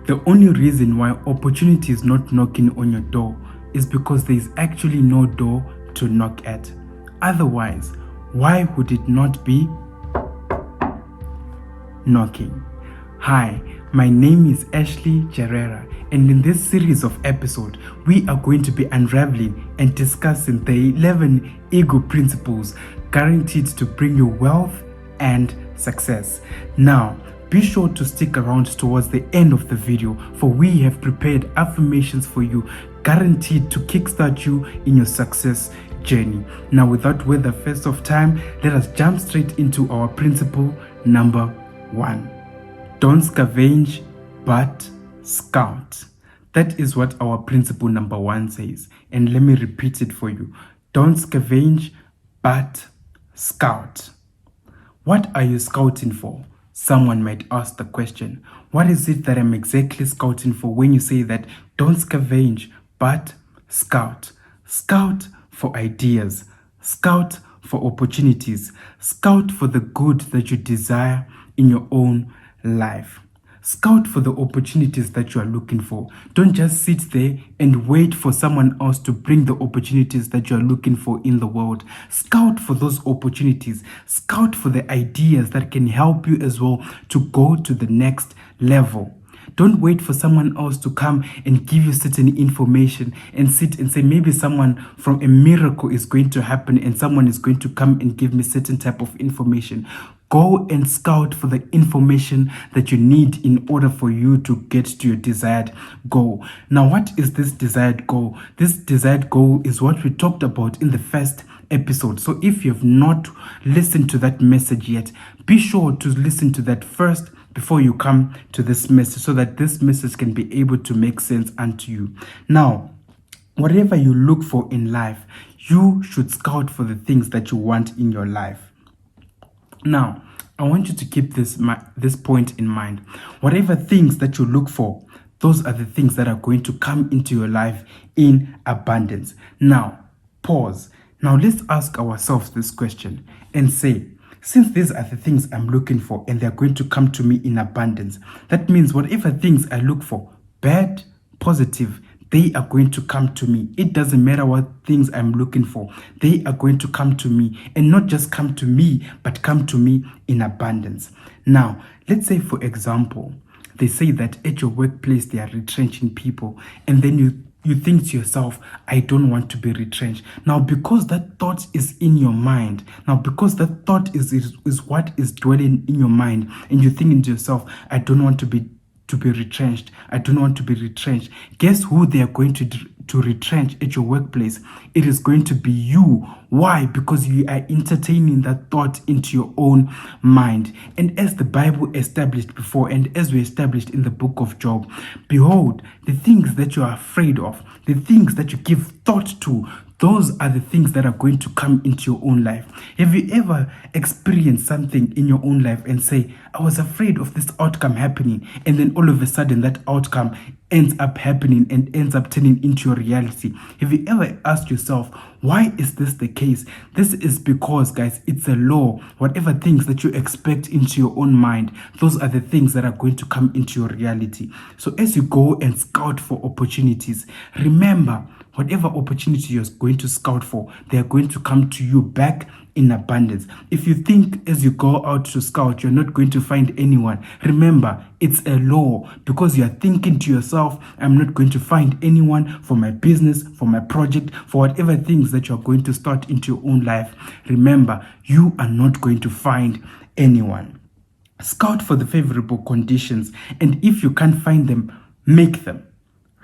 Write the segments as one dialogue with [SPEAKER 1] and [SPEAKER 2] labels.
[SPEAKER 1] The only reason why opportunity is not knocking on your door is because there is actually no door to knock at. Otherwise, why would it not be knocking? Hi, my name is Ashley Gerrera, and in this series of episodes, we are going to be unraveling and discussing the 11 ego principles guaranteed to bring you wealth and success. Now, be sure to stick around towards the end of the video, for we have prepared affirmations for you guaranteed to kickstart you in your success journey. Now, without waste of time, let us jump straight into our principle number 1. Don't scavenge, but scout. That is what our principle number 1 says. And let me repeat it for you. Don't scavenge, but scout. What are you scouting for? Someone might ask the question. What is it that I'm exactly scouting for when you say that don't scavenge, but scout? Scout for ideas. Scout for opportunities. Scout for the good that you desire in your own life. Scout for the opportunities that you are looking for. Don't just sit there and wait for someone else to bring the opportunities that you are looking for in the world. Scout for those opportunities. Scout for the ideas that can help you as well to go to the next level. Don't wait for someone else to come and give you certain information and sit and say maybe someone from a miracle is going to happen and someone is going to come and give me certain type of information. Go and scout for the information that you need in order for you to get to your desired goal. Now, what is this desired goal? This desired goal is what we talked about in the first episode. So if you have not listened to that message yet, be sure to listen to that first before you come to this message, so that this message can be able to make sense unto you. Now, whatever you look for in life, you should scout for the things that you want in your life. Now, I want you to keep this point in mind. Whatever things that you look for, those are the things that are going to come into your life in abundance. Now, pause. Now, let's ask ourselves this question and say, since these are the things I'm looking for and they're going to come to me in abundance, that means whatever things I look for, bad, positive, they are going to come to me. It doesn't matter what things I'm looking for. They are going to come to me, and not just come to me, but come to me in abundance. Now, let's say, for example, they say that at your workplace, they are retrenching people. And then you think to yourself, I don't want to be retrenched. Now, because that thought is in your mind, because that thought is what is dwelling in your mind, and you're thinking to yourself, I don't want to be retrenched. I don't want to be retrenched. Guess who they are going to retrench at your workplace? It is going to be you. Why? Because you are entertaining that thought into your own mind. And as the Bible established before, and as we established in the book of Job, behold, the things that you are afraid of, the things that you give thought to, those are the things that are going to come into your own life. Have you ever experienced something in your own life and say, I was afraid of this outcome happening, and then all of a sudden that outcome ends up happening and ends up turning into your reality? Have you ever asked yourself, why is this the case? This is because, guys, it's a law. Whatever things that you expect into your own mind, those are the things that are going to come into your reality. So as you go and scout for opportunities, remember, whatever opportunity you're going to scout for, they are going to come to you back in abundance. If you think as you go out to scout, you're not going to find anyone, remember, it's a law, because you are thinking to yourself, I'm not going to find anyone for my business, for my project, for whatever things that you're going to start into your own life. Remember, you are not going to find anyone. Scout for the favorable conditions, and if you can't find them, make them.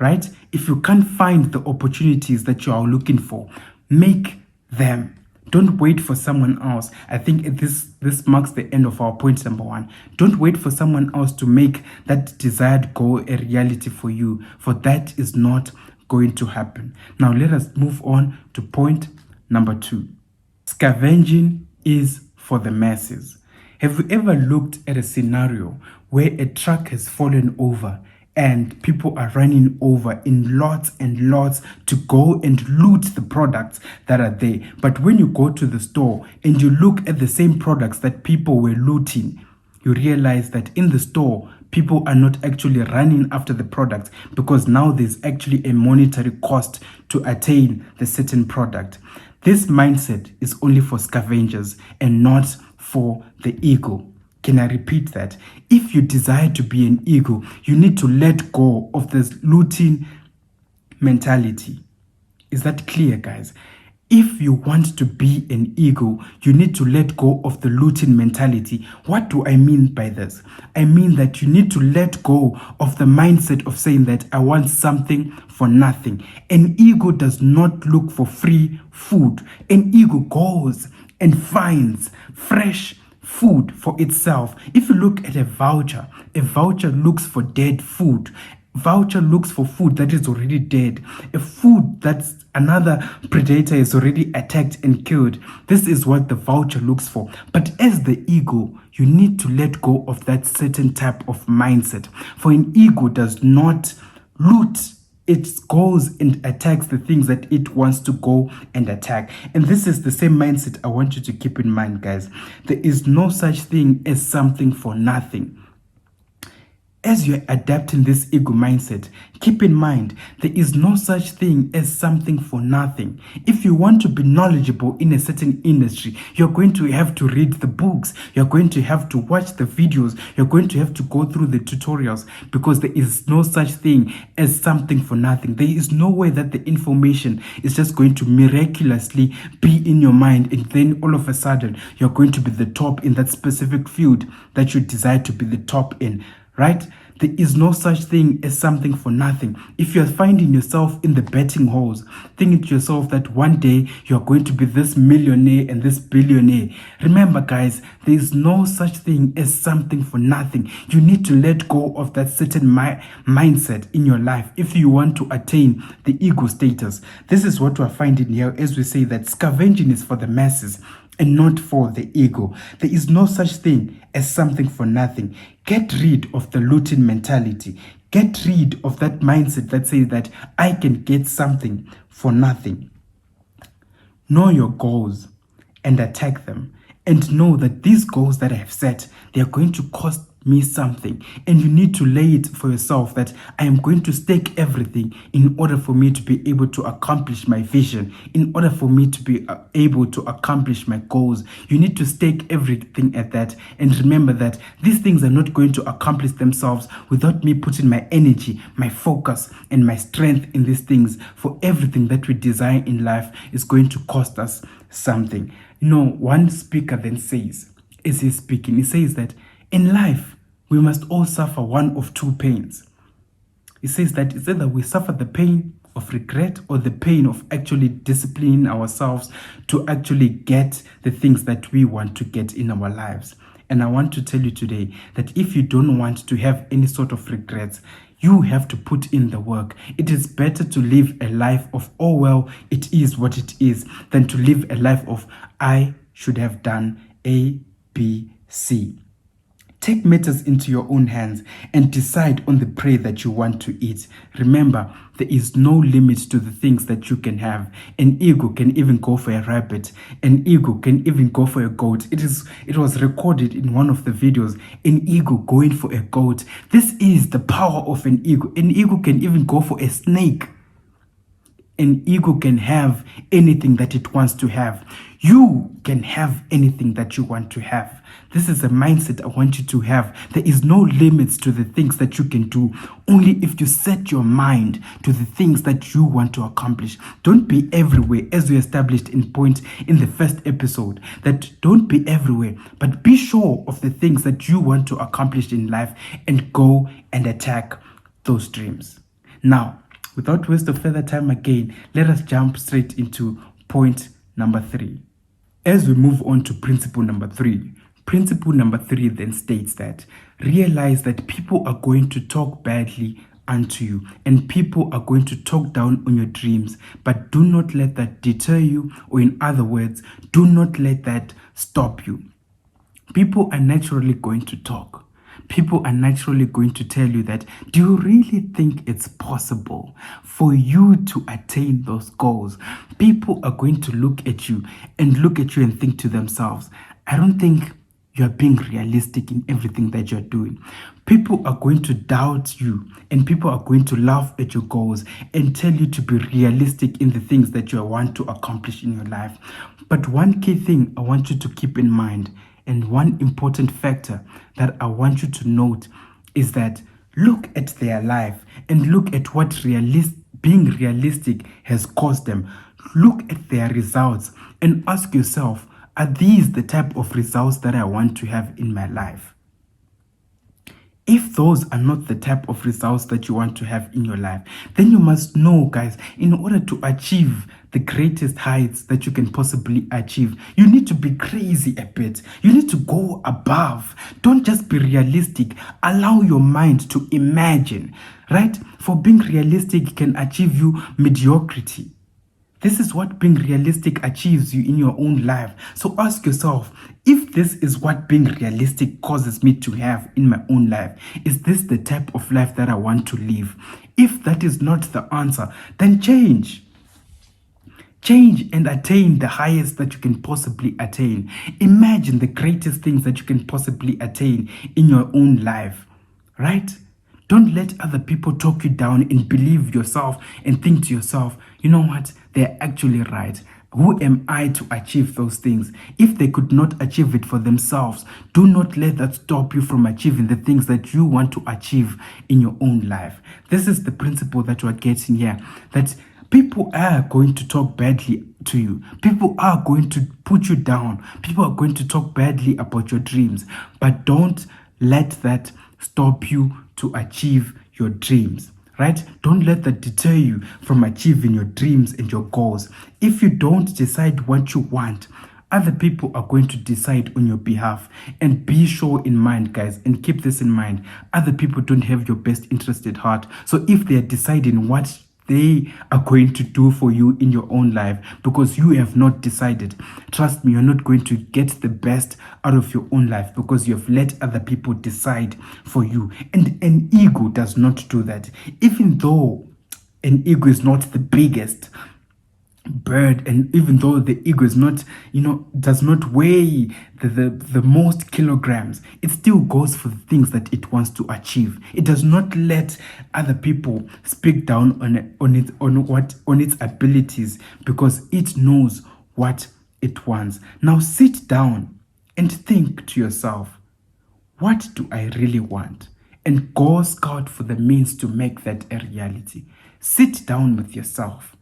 [SPEAKER 1] Right? If you can't find the opportunities that you are looking for, make them. Don't wait for someone else. I think this marks the end of our point number 1. Don't wait for someone else to make that desired goal a reality for you, for that is not going to happen. Now, let us move on to point number 2. Scavenging is for the masses. Have you ever looked at a scenario where a truck has fallen over and people are running over in lots and lots to go and loot the products that are there? But when you go to the store and you look at the same products that people were looting, you realize that in the store, People are not actually running after the product because now there's actually a monetary cost to attain the certain product. This mindset is only for scavengers and not for the ego. Can I repeat that? If you desire to be an ego, you need to let go of this looting mentality. Is that clear, guys? If you want to be an ego, you need to let go of the looting mentality. What do I mean by this? I mean that you need to let go of the mindset of saying that I want something for nothing. An ego does not look for free food. An ego goes and finds fresh food for itself. If you look at a voucher looks for dead food. Voucher looks for food that is already dead, a food that's another predator is already attacked and killed. This is what the voucher looks for. But as the ego, you need to let go of that certain type of mindset. For an ego does not loot. It goes and attacks the things that it wants to go and attack. And this is the same mindset I want you to keep in mind, guys. There is no such thing as something for nothing. As you're adapting this ego mindset, keep in mind, there is no such thing as something for nothing. If you want to be knowledgeable in a certain industry, you're going to have to read the books, you're going to have to watch the videos, you're going to have to go through the tutorials, because there is no such thing as something for nothing. There is no way that the information is just going to miraculously be in your mind and then all of a sudden you're going to be the top in that specific field that you desire to be the top in. Right? There is no such thing as something for nothing. If you're finding yourself in the betting halls, thinking to yourself that one day you're going to be this millionaire and this billionaire, remember, guys, there is no such thing as something for nothing. You need to let go of that certain mindset in your life if you want to attain the ego status. This is what we're finding here as we say that scavenging is for the masses and not for the ego. There is no such thing as something for nothing. Get rid of the looting mentality. Get rid of that mindset that says that I can get something for nothing. Know your goals and attack them. And know that these goals that I have set, they are going to cost me something, and you need to lay it for yourself that I am going to stake everything in order for me to be able to accomplish my vision, in order for me to be able to accomplish my goals. You need to stake everything at that, and remember that these things are not going to accomplish themselves without me putting my energy, my focus, and my strength in these things. For everything that we desire in life is going to cost us something. You know, one speaker then says, as he's speaking, he says that in life, we must all suffer one of two pains. He says that it's either we suffer the pain of regret or the pain of actually disciplining ourselves to actually get the things that we want to get in our lives. And I want to tell you today that if you don't want to have any sort of regrets, you have to put in the work. It is better to live a life of, oh well, it is what it is, than to live a life of, I should have done A, B, C. Take matters into your own hands and decide on the prey that you want to eat. Remember, there is no limit to the things that you can have. An ego can even go for a rabbit. An ego can even go for a goat. It was recorded in one of the videos. An ego going for a goat. This is the power of an ego. An ego can even go for a snake. An ego can have anything that it wants to have. You can have anything that you want to have. This is a mindset I want you to have. There is no limits to the things that you can do, only if you set your mind to the things that you want to accomplish. Don't be everywhere, as we established in the first episode, that don't be everywhere, but be sure of the things that you want to accomplish in life and go and attack those dreams. Now, without waste of further time again, let us jump straight into point number 3. As we move on to principle number 3 then states that realize that people are going to talk badly unto you and people are going to talk down on your dreams, but do not let that deter you, or in other words, do not let that stop you. People are naturally going to talk. People are naturally going to tell you that, do you really think it's possible for you to attain those goals? People are going to look at you and think to themselves, I don't think you're being realistic in everything that you're doing. People are going to doubt you, and people are going to laugh at your goals and tell you to be realistic in the things that you want to accomplish in your life. But one key thing I want you to keep in mind, and one important factor that I want you to note, is that look at their life and look at what being realistic has caused them. Look at their results and ask yourself, are these the type of results that I want to have in my life? If those are not the type of results that you want to have in your life, then you must know, guys, in order to achieve the greatest heights that you can possibly achieve, you need to be crazy a bit. You need to go above. Don't just be realistic. Allow your mind to imagine, right? For being realistic can achieve you mediocrity. This is what being realistic achieves you in your own life. So ask yourself, if this is what being realistic causes me to have in my own life, is this the type of life that I want to live? If that is not the answer, then change. Change and attain the highest that you can possibly attain. Imagine the greatest things that you can possibly attain in your own life, right? Don't let other people talk you down and believe yourself and think to yourself, you know what, they're actually right. Who am I to achieve those things? If they could not achieve it for themselves, do not let that stop you from achieving the things that you want to achieve in your own life. This is the principle that we're getting here, that people are going to talk badly to you. People are going to put you down. People are going to talk badly about your dreams, but don't let that stop you to achieve your dreams, right? Don't let that deter you from achieving your dreams and your goals. If you don't decide what you want, other people are going to decide on your behalf. And be sure in mind, guys, and keep this in mind, other people don't have your best interest at heart. So if they are deciding what they are going to do for you in your own life because you have not decided, trust me, you're not going to get the best out of your own life because you have let other people decide for you. And an ego does not do that. Even though an ego is not the biggest bird, and even though the ego is not, does not weigh the most kilograms, it still goes for the things that it wants to achieve. It does not let other people speak down on its abilities because it knows what it wants. Now sit down and think to yourself, what do I really want? And go scout for the means to make that a reality. Sit down with yourself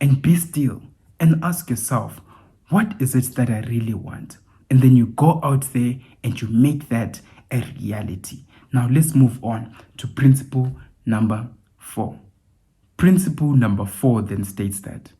[SPEAKER 1] and be still and ask yourself, what is it that I really want? And then you go out there and you make that a reality. Now let's move on to principle number 4. Principle number 4 then states that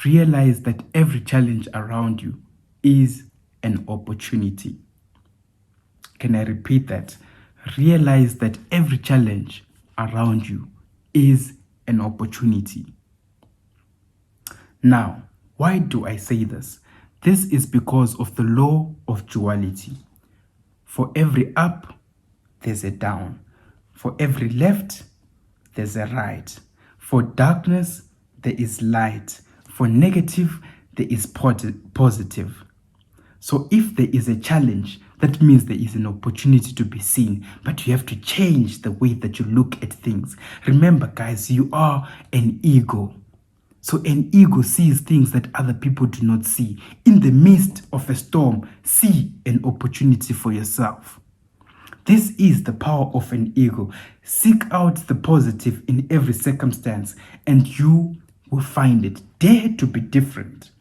[SPEAKER 1] realize that every challenge around you is an opportunity. Can I repeat that? Realize that every challenge around you is an opportunity. Now, why do I say this? This is because of the law of duality. For every up, there's a down. For every left, there's a right. For darkness, there is light. For negative, there is positive. So if there is a challenge, that means there is an opportunity to be seen, but you have to change the way that you look at things. Remember, guys, you are an ego. So an ego sees things that other people do not see. In the midst of a storm, see an opportunity for yourself. This is the power of an ego. Seek out the positive in every circumstance and you will find it. Dare to be different.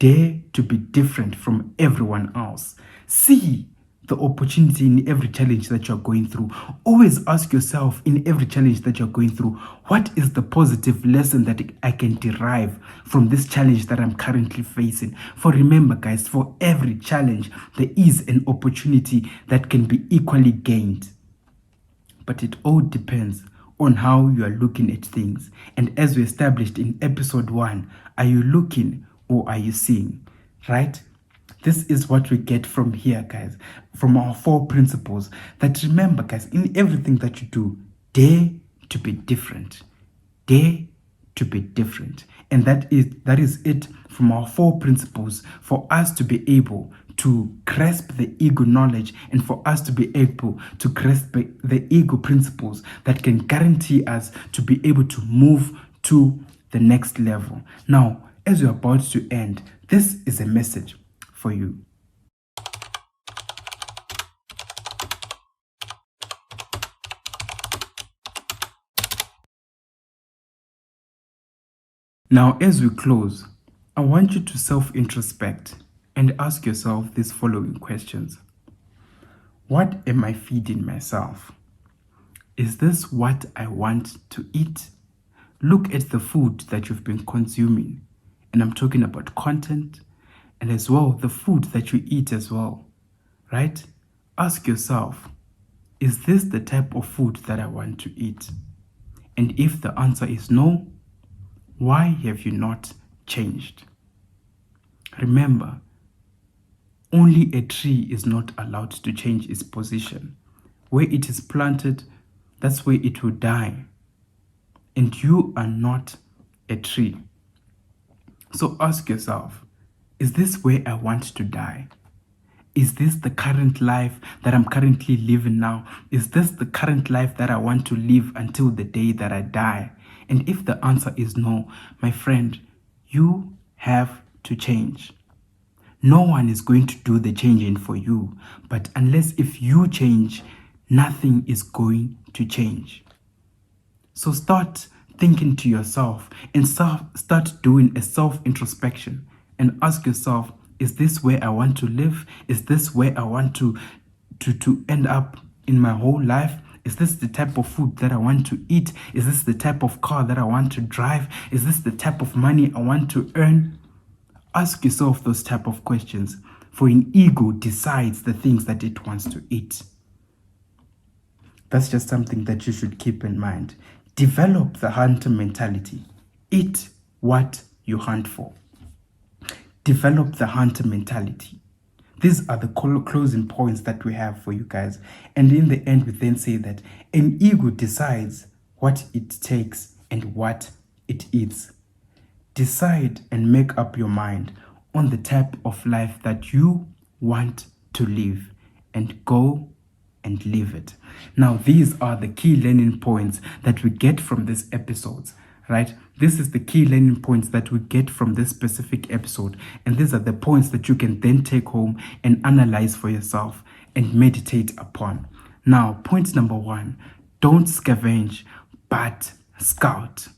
[SPEAKER 1] Dare to be different from everyone else. See the opportunity in every challenge that you're going through. Always ask yourself in every challenge that you're going through, what is the positive lesson that I can derive from this challenge that I'm currently facing? For remember, guys, for every challenge, there is an opportunity that can be equally gained. But it all depends on how you are looking at things. And as we established in episode 1, are you looking or are you seeing? Right? This is what we get from here, guys, from our 4 principles. That remember, guys, in everything that you do, dare to be different. Dare to be different. And that is it from our 4 principles for us to be able to grasp the ego knowledge and for us to be able to grasp the ego principles that can guarantee us to be able to move to the next level. Now, as we're about to end, this is a message for you. Now, as we close, I want you to self-introspect and ask yourself these following questions. What am I feeding myself? Is this what I want to eat? Look at the food that you've been consuming. And I'm talking about content and as well the food that you eat as well, right? Ask yourself, is this the type of food that I want to eat? And if the answer is no, why have you not changed? Remember, only a tree is not allowed to change its position. Where it is planted, that's where it will die. And you are not a tree. So ask yourself, is this where I want to die? Is this the current life that I'm currently living now? Is this the current life that I want to live until the day that I die? And if the answer is no, my friend, you have to change. No one is going to do the changing for you. But unless if you change, nothing is going to change. So start thinking to yourself and start doing a self-introspection and ask yourself, is this where I want to live? Is this where I want to end up in my whole life? Is this the type of food that I want to eat? Is this the type of car that I want to drive? Is this the type of money I want to earn? Ask yourself those type of questions, for an ego decides the things that it wants to eat. That's just something that you should keep in mind. Develop the hunter mentality. Eat what you hunt for. Develop the hunter mentality. These are the closing points that we have for you guys. And in the end, we then say that an ego decides what it takes and what it eats. Decide and make up your mind on the type of life that you want to live and go and live it. Now, these are the key learning points that we get from this episode, right? This is the key learning points that we get from this specific episode. And these are the points that you can then take home and analyze for yourself and meditate upon. Now, point number 1, don't scavenge, but scout.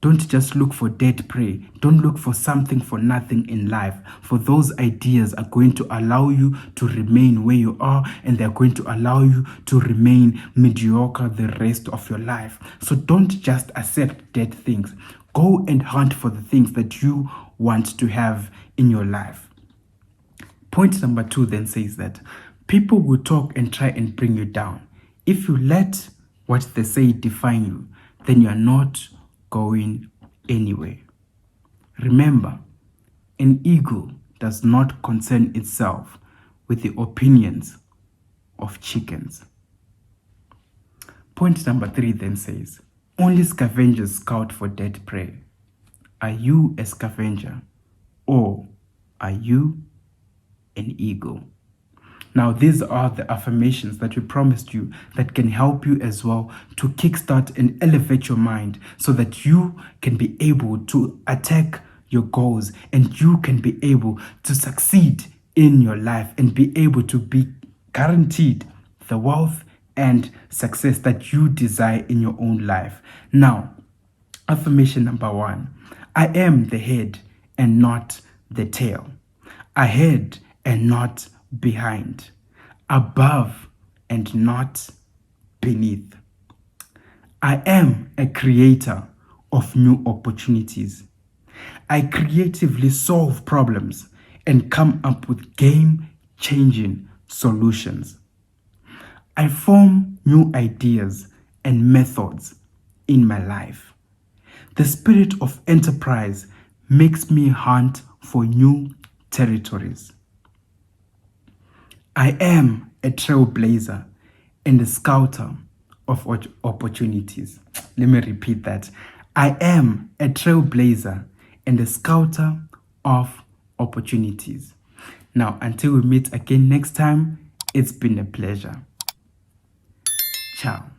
[SPEAKER 1] Don't just look for dead prey. Don't look for something for nothing in life. For those ideas are going to allow you to remain where you are, and they're going to allow you to remain mediocre the rest of your life. So don't just accept dead things. Go and hunt for the things that you want to have in your life. Point number 2 then says that people will talk and try and bring you down. If you let what they say define you, then you're not going anywhere. Remember, an ego does not concern itself with the opinions of chickens. Point number 3 then says, only scavengers scout for dead prey. Are you a scavenger or are you an ego? Now, these are the affirmations that we promised you that can help you as well to kickstart and elevate your mind so that you can be able to attack your goals and you can be able to succeed in your life and be able to be guaranteed the wealth and success that you desire in your own life. Now, affirmation number 1, I am the head and not the tail. Ahead and not behind, above and not beneath. I am a creator of new opportunities. I creatively solve problems and come up with game-changing solutions. I form new ideas and methods in my life. The spirit of enterprise makes me hunt for new territories. I am a trailblazer and a scouter of opportunities. Let me repeat that. I am a trailblazer and a scouter of opportunities. Now, until we meet again next time, it's been a pleasure. Ciao.